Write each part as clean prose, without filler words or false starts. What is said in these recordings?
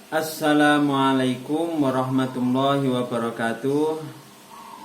Assalamualaikum warahmatullahi wabarakatuh.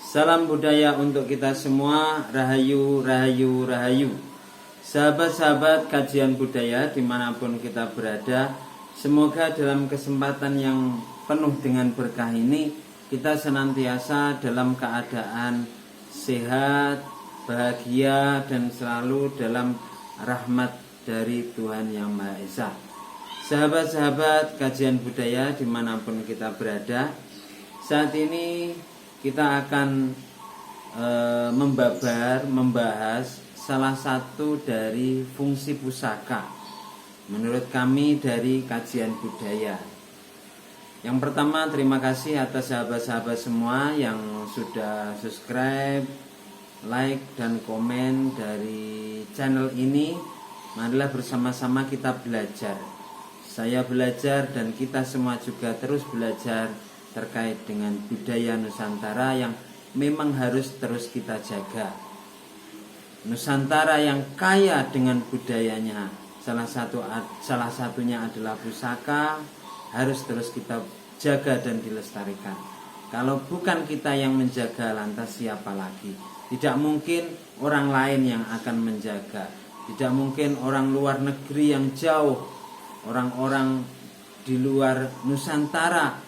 Salam budaya untuk kita semua. Rahayu, rahayu, rahayu. Sahabat-sahabat kajian budaya dimanapun kita berada, semoga dalam kesempatan yang penuh dengan berkah ini kita senantiasa dalam keadaan sehat, bahagia, dan selalu dalam rahmat dari Tuhan Yang Maha Esa. Sahabat-sahabat kajian budaya dimanapun kita berada, saat ini kita akan membahas salah satu dari fungsi pusaka menurut kami dari kajian budaya. Yang pertama, terima kasih atas sahabat-sahabat semua yang sudah subscribe, like, dan komen dari channel ini. Marilah bersama-sama kita belajar. Saya belajar dan kita semua juga terus belajar terkait dengan budaya Nusantara yang memang harus terus kita jaga. Nusantara yang kaya dengan budayanya, salah satunya adalah pusaka, harus terus kita jaga dan dilestarikan. Kalau bukan kita yang menjaga, lantas siapa lagi? Tidak mungkin orang lain yang akan menjaga. Tidak mungkin orang luar negeri yang jauh, orang-orang di luar Nusantara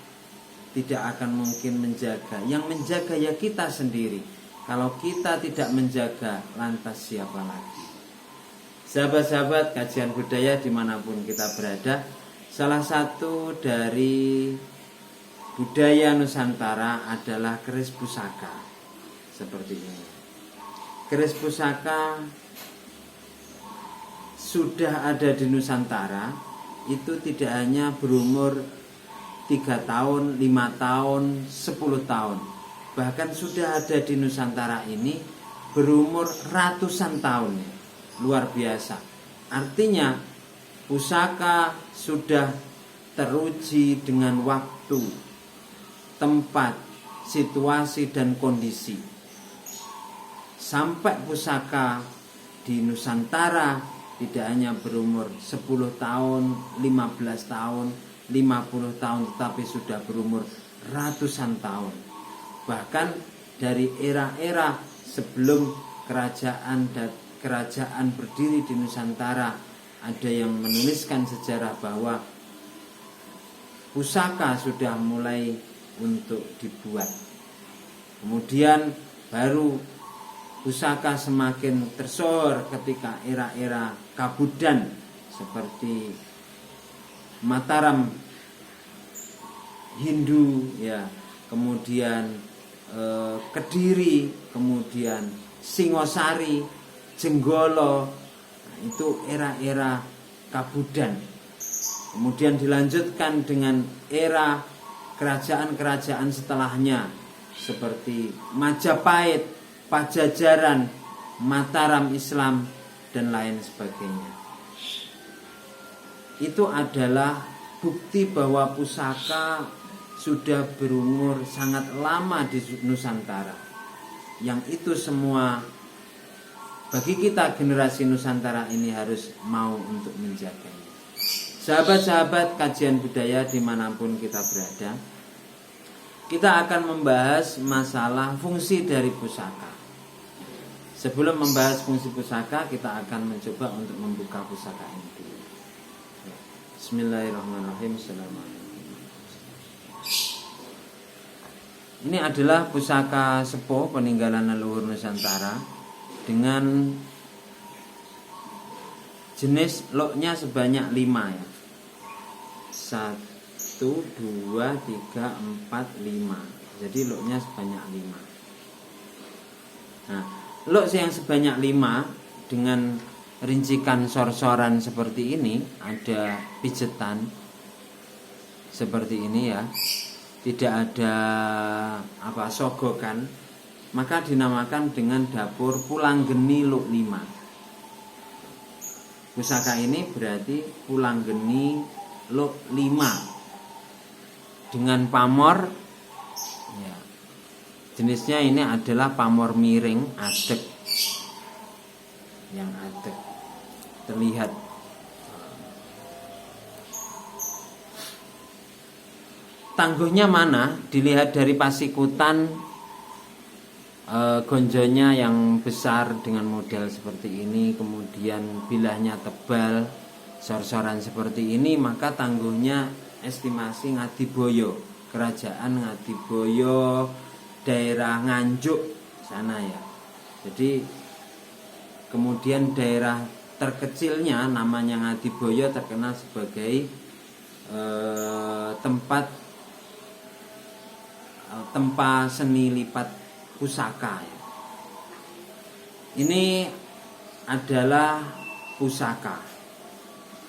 tidak akan mungkin menjaga. Yang menjaga ya kita sendiri. Kalau kita tidak menjaga, lantas siapa lagi? Sahabat-sahabat kajian budaya dimanapun kita berada, salah satu dari budaya Nusantara adalah keris pusaka. Seperti ini. Keris pusaka sudah ada di Nusantara, itu tidak hanya berumur 3 tahun, 5 tahun, 10 tahun. Bahkan sudah ada di Nusantara ini berumur ratusan tahun. Luar biasa. Artinya pusaka sudah teruji dengan waktu, tempat, situasi, dan kondisi. Sampai pusaka di Nusantara tidak hanya berumur 10 tahun, 15 tahun, 50 tahun, tetapi sudah berumur ratusan tahun. Bahkan dari era-era sebelum kerajaan berdiri di Nusantara, ada yang menuliskan sejarah bahwa pusaka sudah mulai untuk dibuat. Kemudian baru pusaka semakin tersohor ketika era-era Kabudan seperti Mataram Hindu, ya, kemudian Kediri, kemudian Singosari, Jenggolo. Nah, itu era-era Kabudan. Kemudian dilanjutkan dengan era kerajaan-kerajaan setelahnya seperti Majapahit, Pajajaran, Mataram Islam, dan lain sebagainya. Itu adalah bukti bahwa pusaka sudah berumur sangat lama di Nusantara. Yang itu semua bagi kita generasi Nusantara ini harus mau untuk menjaganya. Sahabat-sahabat kajian budaya dimanapun kita berada, kita akan membahas masalah fungsi dari pusaka. Sebelum membahas fungsi pusaka, kita akan mencoba untuk membuka pusaka ini dulu. Bismillahirrahmanirrahim. Ini adalah pusaka sepuh peninggalan leluhur Nusantara dengan jenis loknya sebanyak 5 ya. 1, 2, 3, 4, 5. Jadi loknya sebanyak 5. Nah, lok yang sebanyak 5 dengan rincikan sor-soran seperti ini, ada pijetan seperti ini ya, tidak ada sogokan, maka dinamakan dengan dapur Pulanggeni Luk 5. Pusaka ini berarti Pulanggeni Luk 5 dengan pamor ya. Jenisnya ini adalah pamor miring adek, yang adek terlihat. tangguhnya mana? Dilihat dari pasikutan gonjonya yang besar dengan model seperti ini, kemudian bilahnya tebal, sor-soran seperti ini, maka tangguhnya estimasi Ngadiboyo, kerajaan Ngadiboyo, daerah Nganjuk sana ya. Jadi kemudian daerah terkecilnya namanya Ngadiboyo terkenal sebagai tempat seni lipat pusaka ya. Ini adalah pusaka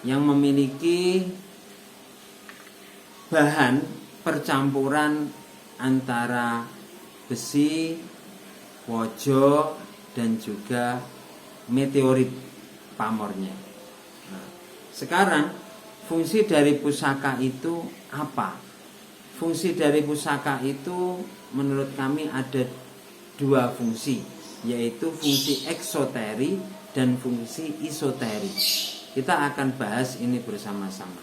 yang memiliki bahan percampuran antara besi, wojo, dan juga meteorit pamornya. Nah, sekarang fungsi dari pusaka itu apa? Fungsi dari pusaka itu menurut kami ada dua fungsi, yaitu fungsi eksoteri dan fungsi isoteri. Kita akan bahas ini bersama-sama.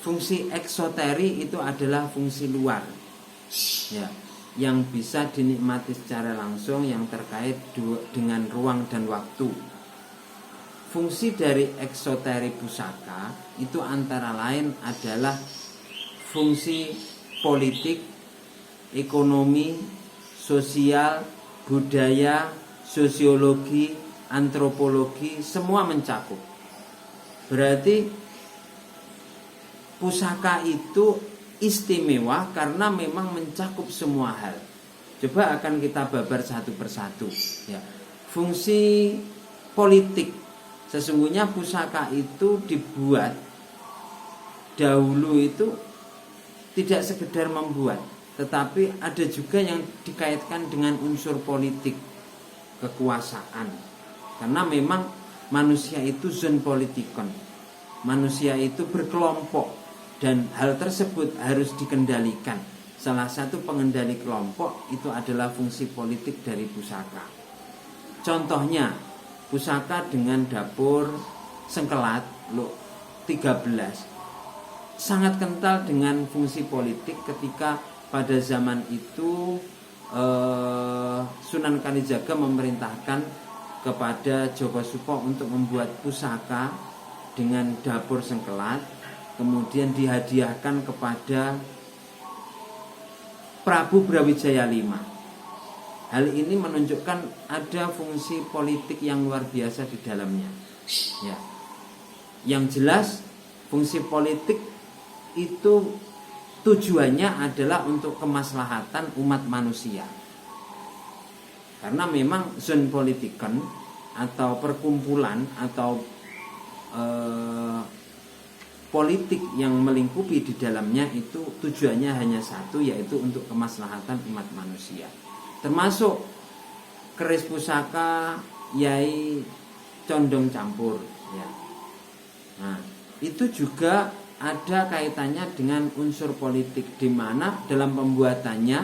Fungsi eksoteri itu adalah fungsi luar, ya, yang bisa dinikmati secara langsung, yang terkait dengan ruang dan waktu. Fungsi dari eksoteri pusaka itu antara lain adalah fungsi politik, ekonomi, sosial, budaya, sosiologi, antropologi, semua mencakup. Berarti pusaka itu istimewa karena memang mencakup semua hal. Coba akan kita babar satu persatu ya. Fungsi politik, sesungguhnya pusaka itu dibuat dahulu itu tidak sekedar membuat, tetapi ada juga yang dikaitkan dengan unsur politik, kekuasaan. Karena memang manusia itu zon politikon, manusia itu berkelompok, dan hal tersebut harus dikendalikan. Salah satu pengendali kelompok itu adalah fungsi politik dari pusaka. Contohnya pusaka dengan dapur sengkelat Luk 13 sangat kental dengan fungsi politik ketika pada zaman itu Sunan Kalijaga memerintahkan kepada Joko Supo untuk membuat pusaka dengan dapur sengkelat, kemudian dihadiahkan kepada Prabu Brawijaya V. Hal ini menunjukkan ada fungsi politik yang luar biasa di dalamnya. Ya. Yang jelas fungsi politik itu tujuannya adalah untuk kemaslahatan umat manusia. Karena memang zon politikon atau perkumpulan atau politik yang melingkupi di dalamnya itu tujuannya hanya satu, yaitu untuk kemaslahatan umat manusia. Termasuk keris pusaka Yai Condong Campur ya. Nah, itu juga ada kaitannya dengan unsur politik, di mana dalam pembuatannya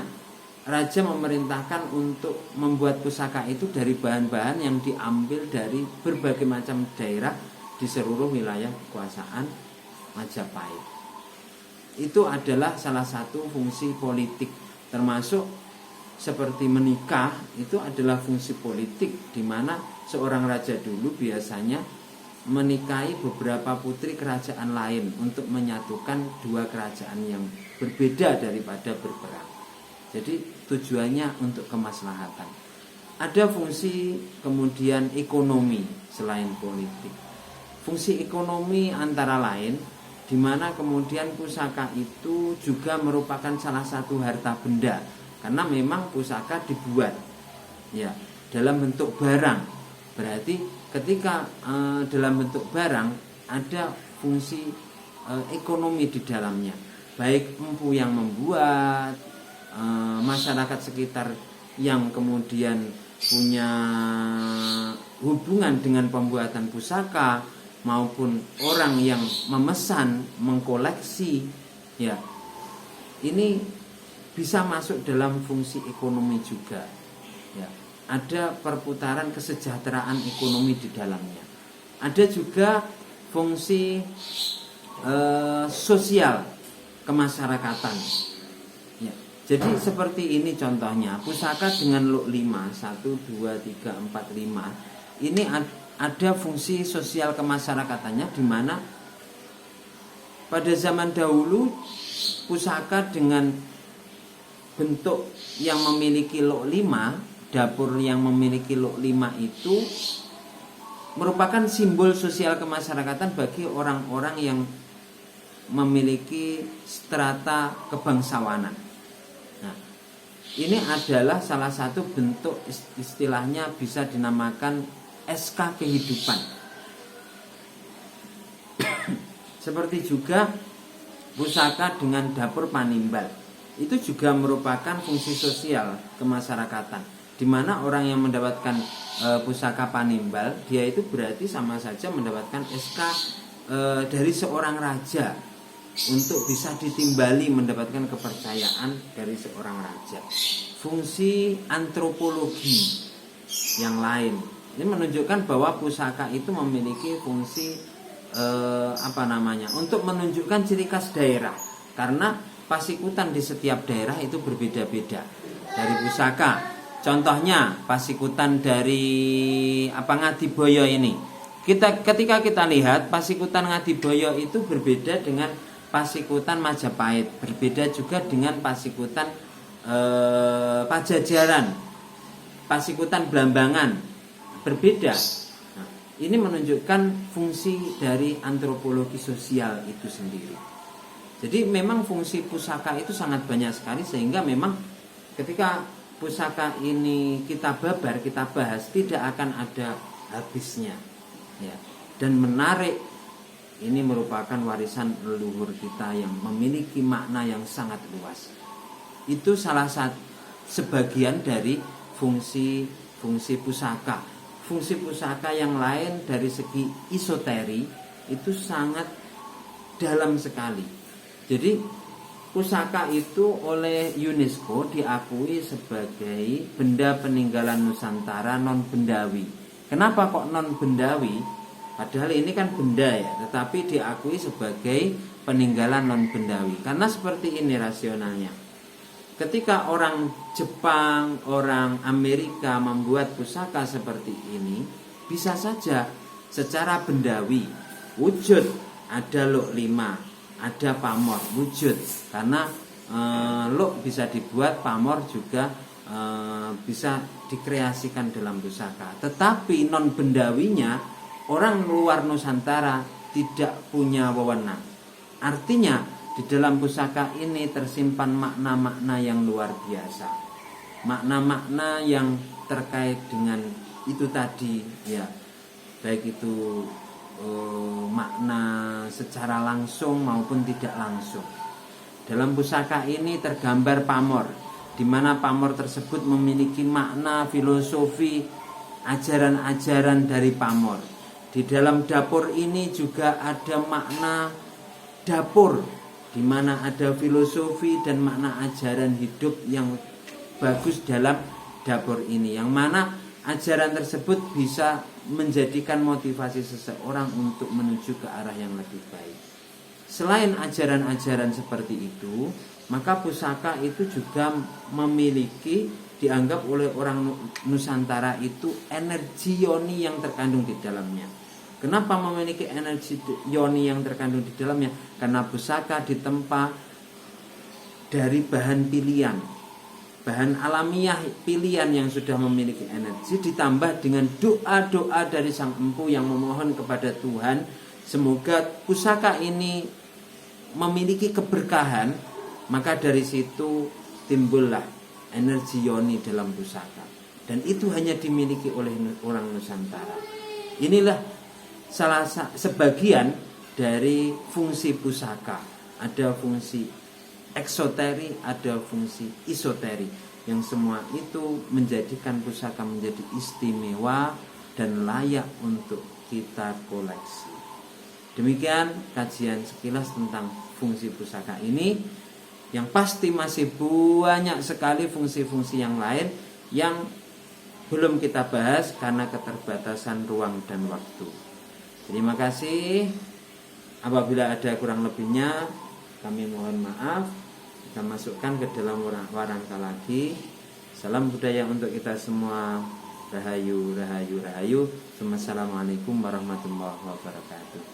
raja memerintahkan untuk membuat pusaka itu dari bahan-bahan yang diambil dari berbagai macam daerah di seluruh wilayah kekuasaan Majapahit. Itu adalah salah satu fungsi politik, termasuk seperti menikah itu adalah fungsi politik, di mana seorang raja dulu biasanya menikahi beberapa putri kerajaan lain untuk menyatukan dua kerajaan yang berbeda daripada berperang. Jadi tujuannya untuk kemaslahatan. Ada fungsi kemudian ekonomi selain politik. Fungsi ekonomi antara lain di mana kemudian pusaka itu juga merupakan salah satu harta benda, karena memang pusaka dibuat ya dalam bentuk barang. Berarti ketika dalam bentuk barang ada fungsi ekonomi di dalamnya, baik empu yang membuat, masyarakat sekitar yang kemudian punya hubungan dengan pembuatan pusaka, maupun orang yang memesan, mengkoleksi ya. Ini bisa masuk dalam fungsi ekonomi juga ya. Ada perputaran kesejahteraan ekonomi di dalamnya. Ada juga fungsi sosial kemasyarakatan. Jadi seperti ini contohnya, pusaka dengan luk 5, 1, 2, 3, 4, 5. Ini ada fungsi sosial kemasyarakatannya, di mana pada zaman dahulu pusaka dengan bentuk yang memiliki luk 5, dapur yang memiliki luk 5 itu merupakan simbol sosial kemasyarakatan bagi orang-orang yang memiliki strata kebangsawanan. Nah, ini adalah salah satu bentuk, istilahnya bisa dinamakan SK kehidupan. Seperti juga pusaka dengan dapur panimbal, itu juga merupakan fungsi sosial kemasyarakatan, di mana orang yang mendapatkan pusaka panimbal, dia itu berarti sama saja mendapatkan SK dari seorang raja untuk bisa ditimbali, mendapatkan kepercayaan dari seorang raja. Fungsi antropologi yang lain ini menunjukkan bahwa pusaka itu memiliki fungsi untuk menunjukkan ciri khas daerah, karena pasikutan di setiap daerah itu berbeda-beda dari pusaka. Contohnya pasikutan dari Ngadiboyo ini. Ketika kita lihat pasikutan Ngadiboyo itu berbeda dengan pasikutan Majapahit, berbeda juga dengan pasikutan Pajajaran, pasikutan Blambangan, berbeda. Nah, ini menunjukkan fungsi dari antropologi sosial itu sendiri. Jadi memang fungsi pusaka itu sangat banyak sekali, sehingga memang ketika pusaka ini kita babar, kita bahas, tidak akan ada habisnya, ya. Dan menarik, ini merupakan warisan leluhur kita yang memiliki makna yang sangat luas. Itu salah satu sebagian dari fungsi pusaka. Fungsi pusaka yang lain dari segi isoteri itu sangat dalam sekali. Jadi pusaka itu oleh UNESCO diakui sebagai benda peninggalan Nusantara non bendawi. Kenapa kok non bendawi? Padahal ini kan benda ya, tetapi diakui sebagai peninggalan non bendawi. Karena seperti ini rasionalnya. Ketika orang Jepang, orang Amerika membuat pusaka seperti ini, bisa saja secara bendawi wujud, ada luk 5, ada pamor wujud, karena luk bisa dibuat, pamor juga bisa dikreasikan dalam pusaka. Tetapi non bendawinya orang luar Nusantara tidak punya wewenang. Artinya di dalam pusaka ini tersimpan makna-makna yang luar biasa, makna-makna yang terkait dengan itu tadi, ya, baik itu makna secara langsung maupun tidak langsung. Dalam pusaka ini tergambar pamor, di mana pamor tersebut memiliki makna filosofi, ajaran-ajaran dari pamor. Di dalam dapur ini juga ada makna dapur, di mana ada filosofi dan makna ajaran hidup yang bagus dalam dapur ini, yang mana ajaran tersebut bisa menjadikan motivasi seseorang untuk menuju ke arah yang lebih baik. Selain ajaran-ajaran seperti itu, maka pusaka itu juga memiliki, dianggap oleh orang Nusantara itu, energi yoni yang terkandung di dalamnya. Kenapa memiliki energi yoni yang terkandung di dalamnya? Karena pusaka ditempa dari bahan pilihan, bahan alamiah pilihan yang sudah memiliki energi, ditambah dengan doa-doa dari sang empu yang memohon kepada Tuhan, semoga pusaka ini memiliki keberkahan. Maka dari situ timbullah energi yoni dalam pusaka, dan itu hanya dimiliki oleh orang Nusantara. Inilah sebagian dari fungsi pusaka. Ada fungsi eksoteri, ada fungsi isoteri, yang semua itu menjadikan pusaka menjadi istimewa dan layak untuk kita koleksi. Demikian kajian sekilas tentang fungsi pusaka ini, yang pasti masih banyak sekali fungsi-fungsi yang lain yang belum kita bahas karena keterbatasan ruang dan waktu. Terima kasih. Apabila ada kurang lebihnya, kami mohon maaf. kita masukkan ke dalam warangka lagi. Salam budaya untuk kita semua. Rahayu, rahayu, rahayu. Assalamualaikum warahmatullahi wabarakatuh.